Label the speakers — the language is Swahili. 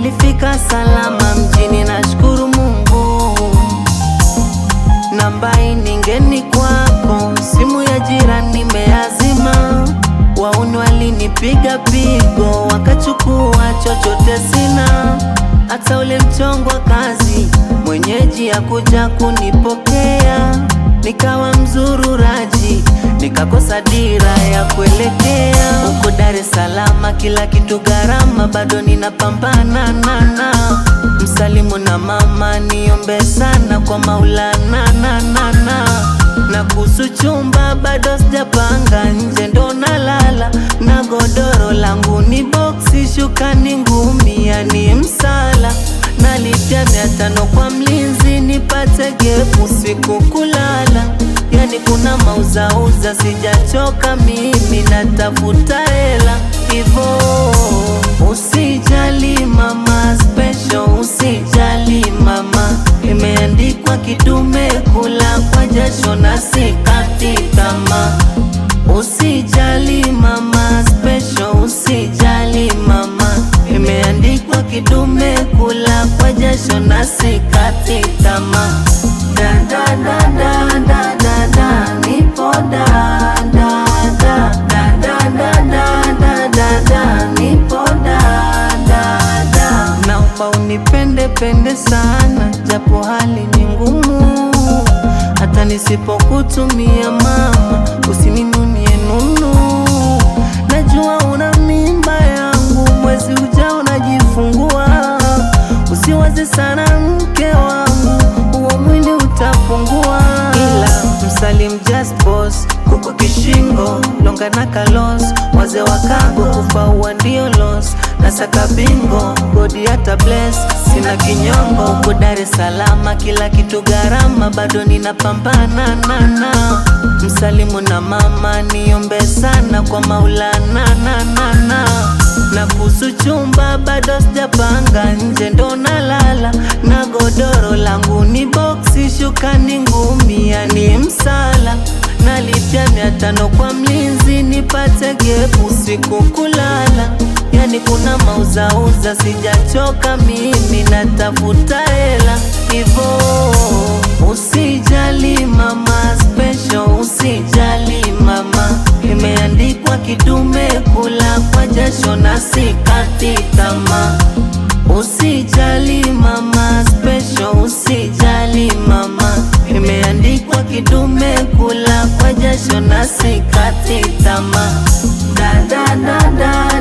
Speaker 1: nilifika salama mjini, nashukuru Mungu. Namba iningeni kwako, simu ya jirani nimeazima. Wauni walinipiga pigo, wakachukua chochote sina. Hata ule mchongo wa kazi mwenyeji hakuja kunipokea. Nikawa mzururaji, nikakosa dira ya kuelekea. Huko Dar es Salaam kila kitu gharama, bado ninapambana na msalimu na mama, niombe sana kwa Maulana na kuhusu chumba bado sijapanga, nje ndo nalala na godoro langu ni boksi, shuka ni ngumi, yani msala. Nalipia 500 kwa mlinzi nipate gepu siku kulala. Yani kuna mauzauza, sijachoka mimi natafuta hela. Hivo usijali mama special, usijali mama, imeandikwa kidume kula kwa jasho na sikati tamaa. Usijali mama special, usijali mama, imeandikwa kidume kula kwa jasho na sikati tamaa. Da da da da da da da, nipo da da da da da da da da da da, nipo da da da. Naomba unipende pende sana, japo hali ni ngumu. Hata nisipokutumia mama, usininunie nunu. Najua una mimba yangu, mwezi ujao najifungua. Usiwaze sana mke wangu, huo mwili utapungua. Ila msalim just boss, kuko kishingo, longa na kalos. Waze wakago kufaua ndio loss, nasaka bingo, godi hata bless, sina kinyongo. Huko Dar es Salaam kila kitu gharama, bado ninapambana na msalimu na mama, niombe sana kwa Maulana na kuhusu chumba bado sijapanga, nje ndo nalala na godoro langu ni boksi, shuka ni ngumi, yani msala. Nalipia 500 kwa mlinzi nipate gepu siku kulala. Yani kuna mauzauza, sijachoka mimi natafuta hela. Hivo usijali mama special, usijali mama, imeandikwa kidume kula kwa jasho na sikati tamaa. Usijali mama special, usijali mama, imeandikwa kidume kula kwa jasho na sikati tamaa. Da da da da